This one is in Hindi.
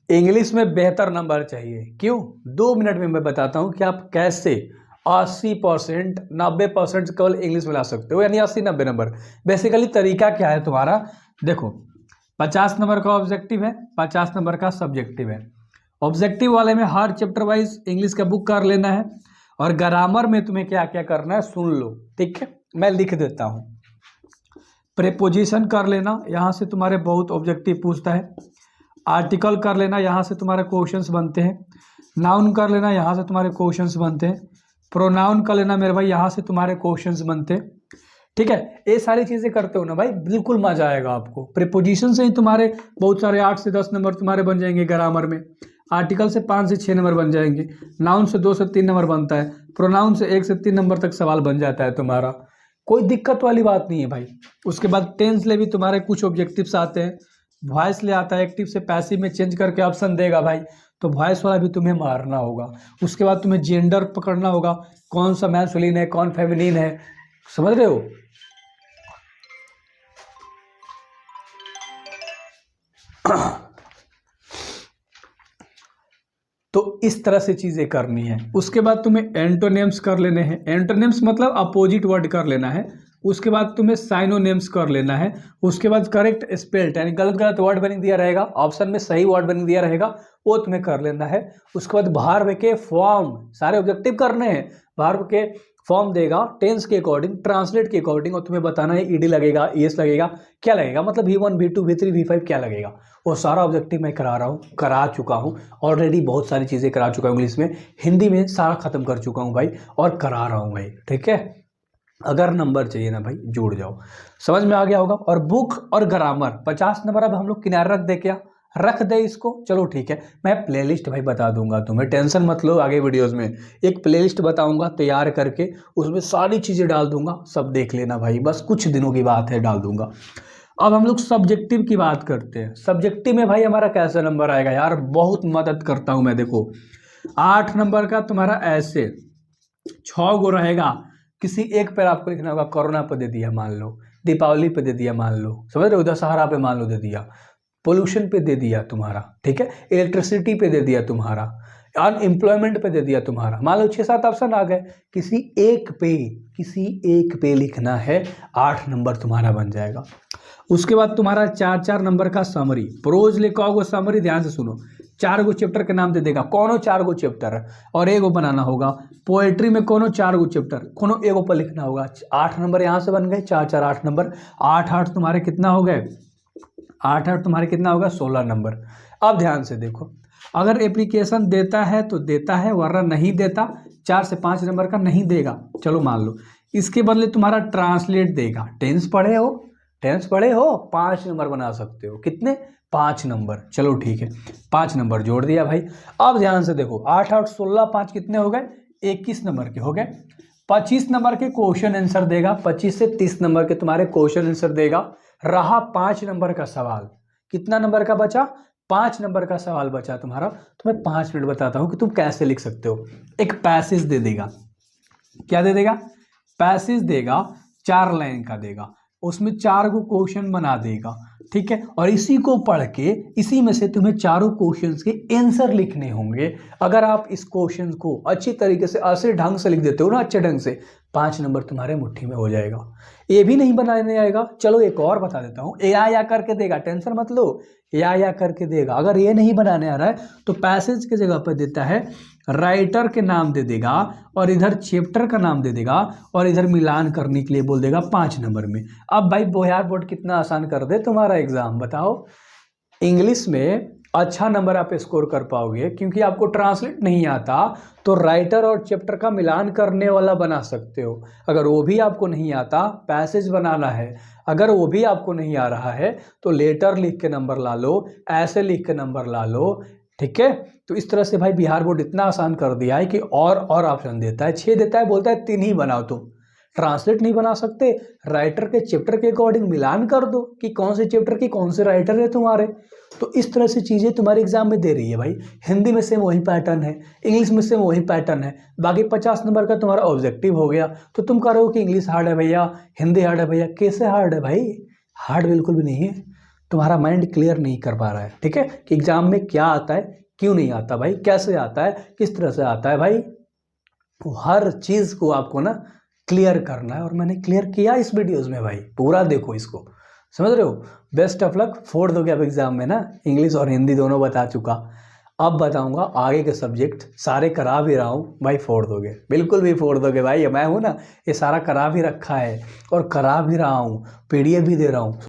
इंग्लिश में बेहतर नंबर चाहिए। क्यों? 2 मिनट में मैं बताता हूं कि आप कैसे 80%, 90% केवल इंग्लिश में ला सकते हो, यानी 80-90 नंबर। बेसिकली तरीका क्या है तुम्हारा, देखो 50 नंबर का ऑब्जेक्टिव है, 50 नंबर का सब्जेक्टिव है। ऑब्जेक्टिव वाले में हर चैप्टर वाइज इंग्लिश का बुक कर लेना है, और ग्रामर में तुम्हें क्या क्या करना है सुन लो, ठीक है? मैं लिख देता हूं। प्रेपोजिशन कर लेना, यहां से तुम्हारे बहुत ऑब्जेक्टिव पूछता है। आर्टिकल कर लेना, यहाँ से तुम्हारे क्वेश्चंस बनते हैं। नाउन कर लेना, यहाँ से तुम्हारे क्वेश्चंस बनते हैं। प्रोनाउन कर लेना मेरे भाई, यहाँ से तुम्हारे क्वेश्चंस बनते हैं। ठीक है, ये सारी चीजें करते हो ना भाई, बिल्कुल मजा आएगा आपको। प्रीपोजिशन से ही तुम्हारे बहुत सारे 8 से 10 नंबर तुम्हारे बन जाएंगे ग्रामर में। आर्टिकल से 5 से 6 नंबर बन जाएंगे। नाउन से 2 से 3 नंबर बनता है। प्रोनाउन से 1 से 3 नंबर तक सवाल बन जाता है तुम्हारा। कोई दिक्कत वाली बात नहीं है भाई। उसके बाद टेंस ले भी तुम्हारे कुछ ऑब्जेक्टिव्स आते हैं। वॉइस ले आता है, एक्टिव से पैसिव में चेंज करके ऑप्शन देगा भाई, तो वॉइस वाला भी तुम्हें मारना होगा। उसके बाद तुम्हें जेंडर पकड़ना होगा, कौन सा मैस्कुलिन है कौन फेमिनिन है, समझ रहे हो? तो इस तरह से चीजें करनी है। उसके बाद तुम्हें एंटोनिम्स कर लेने हैं। एंटोनिम्स मतलब अपोजिट वर्ड कर लेना है। उसके बाद तुम्हें साइनोनिम्स कर लेना है। उसके बाद करेक्ट स्पेल्ड, यानी गलत गलत वर्ड बनी दिया रहेगा, ऑप्शन में सही वर्ड बनी दिया रहेगा, वो तुम्हें कर लेना है। उसके बाद वर्ब के फॉर्म, सारे ऑब्जेक्टिव करने हैं। वर्ब के फॉर्म देगा टेंस के अकॉर्डिंग, ट्रांसलेट के अकॉर्डिंग, और तुम्हें बताना है ईडी लगेगा, ईएस लगेगा, क्या लगेगा, मतलब V1 V2 V3 V5 क्या लगेगा। वो सारा ऑब्जेक्टिव मैं करा चुका हूँ ऑलरेडी। बहुत सारी चीज़ें करा चुका हूँ इंग्लिश में, हिंदी में सारा खत्म कर चुका हूँ भाई, और करा रहा हूँ भाई, ठीक है? अगर नंबर चाहिए ना भाई जुड़ जाओ। समझ में आ गया होगा। और बुक और ग्रामर 50 नंबर अब हम लोग किनारे रख दे, क्या रख दे इसको? चलो ठीक है, मैं प्लेलिस्ट भाई बता दूंगा तुम्हें, टेंशन मत लो। आगे वीडियोस में एक प्लेलिस्ट बताऊंगा तैयार करके, उसमें सारी चीज़ें डाल दूंगा, सब देख लेना भाई, बस कुछ दिनों की बात है, डाल दूंगा। अब हम लोग सब्जेक्टिव की बात करते हैं। सब्जेक्टिव में भाई हमारा कैसा नंबर आएगा यार, बहुत मदद करता हूं मैं। देखो 8 नंबर का तुम्हारा ऐसे 6 गो रहेगा। किसी एक पर आपको लिखना होगा, कोरोना पे दे दिया मान लो, दीपावली पे दे दिया मान लो, समझ रहे हो, दशहरा पे मान लो दे दिया, पोल्यूशन पे दे दिया तुम्हारा, ठीक है, इलेक्ट्रिसिटी पे दे दिया तुम्हारा, अनएम्प्लॉयमेंट पे दे दिया तुम्हारा। मान लो 6-7 ऑप्शन आ गए, किसी एक पे लिखना है, 8 नंबर तुम्हारा बन जाएगा। उसके बाद तुम्हारा 4-4 नंबर का समरी, प्रोज लिखोगे समरी, ध्यान से सुनो, 4 गो चैप्टर के नाम दे देगा, कोनो 4 गो चैप्टर है, और एगो बनाना होगा। पोएट्री में कोनो 4 गो चैप्टर, कोनो एगो पर लिखना होगा। 8 नंबर यहाँ से बन गए, 4-4 8 नंबर, 8-8 तुम्हारे कितना हो गए, 8-8 तुम्हारे कितना होगा, 16 नंबर। अब ध्यान से देखो, अगर एप्लीकेशन देता है तो देता है, वरना नहीं देता, 4 से 5 नंबर का नहीं देगा, चलो मान लो। इसके बदले तुम्हारा ट्रांसलेट देगा। टेंस पढ़े हो 5 नंबर बना सकते हो, कितने, 5 नंबर, चलो ठीक है, 5 नंबर जोड़ दिया भाई। अब ध्यान से देखो, 8-8 16 5 कितने हो गए, 21 नंबर के हो गए। 25 नंबर के क्वेश्चन आंसर देगा, 25 से 30 नंबर के तुम्हारे क्वेश्चन आंसर देगा। रहा 5 नंबर का सवाल, कितना नंबर का बचा, 5 नंबर का सवाल बचा तुम्हारा। तो मैं 5 मिनट बताता हूं कि तुम कैसे लिख सकते हो। एक पैसेज दे देगा, क्या दे देगा, पैसेज देगा, 4 लाइन का देगा, उसमें 4 को क्वेश्चन बना देगा, ठीक है, और इसी को पढ़ के इसी में से तुम्हें चारों क्वेश्चंस के आंसर लिखने होंगे। अगर आप इस क्वेश्चन को अच्छी तरीके से ऐसे ढंग से लिख देते हो ना, अच्छे ढंग से, 5 नंबर तुम्हारे मुट्ठी में हो जाएगा। ये भी नहीं बनाने आएगा, चलो एक और बता देता हूँ, ए या करके देगा, टेंशन मत लो, या करके देगा। अगर ये नहीं बनाने आ रहा है तो पैसेज की जगह पर देता है राइटर के नाम दे देगा, और इधर चैप्टर का नाम दे देगा, और इधर मिलान करने के लिए बोल देगा 5 नंबर में। अब भाई बोयार बोर्ड कितना आसान कर दे तुम्हारा एग्जाम, बताओ। इंग्लिश में अच्छा नंबर आप स्कोर कर पाओगे, क्योंकि आपको ट्रांसलेट नहीं आता तो राइटर और चैप्टर का मिलान करने वाला बना सकते हो। अगर वो भी आपको नहीं आता, पैसेज बनाना है, अगर वो भी आपको नहीं आ रहा है तो लेटर लिख के नंबर ला लो, ऐसे लिख के नंबर ला लो, ठीक है। तो इस तरह से भाई बिहार बोर्ड इतना आसान कर दिया है कि और ऑप्शन देता है, 6 देता है, बोलता है 3 ही बनाओ तुम। ट्रांसलेट नहीं बना सकते, राइटर के चैप्टर के अकॉर्डिंग मिलान कर दो कि कौन से चैप्टर की कौन से राइटर है तुम्हारे। तो इस तरह से चीज़ें तुम्हारे एग्जाम में दे रही है भाई। हिंदी में सेम वही पैटर्न है, इंग्लिश में सेम वही पैटर्न है। बाकी 50 नंबर का तुम्हारा ऑब्जेक्टिव हो गया। तो तुम कह रहे हो कि इंग्लिश हार्ड है भैया, हिंदी हार्ड है भैया, कैसे हार्ड है भाई, हार्ड बिल्कुल भी नहीं है। तुम्हारा माइंड क्लियर नहीं कर पा रहा है, ठीक है, कि एग्जाम में क्या आता है, क्यों नहीं आता भाई, कैसे आता है, किस तरह से आता है भाई, तो हर चीज़ को आपको ना क्लियर करना है। और मैंने क्लियर किया इस वीडियोज़ में भाई, पूरा देखो इसको, समझ रहे हो। बेस्ट ऑफ लक, फोड़ दोगे अब एग्जाम में ना, इंग्लिश और हिंदी दोनों बता चुका, अब बताऊंगा आगे के सब्जेक्ट सारे करा भी रहा हूँ भाई, फोड़ दोगे, बिल्कुल भी फोड़ दोगे भाई, मैं हूँ ना, ये सारा करा भी रखा है और करा भी रहा हूँ, PDF भी दे रहा हूँ।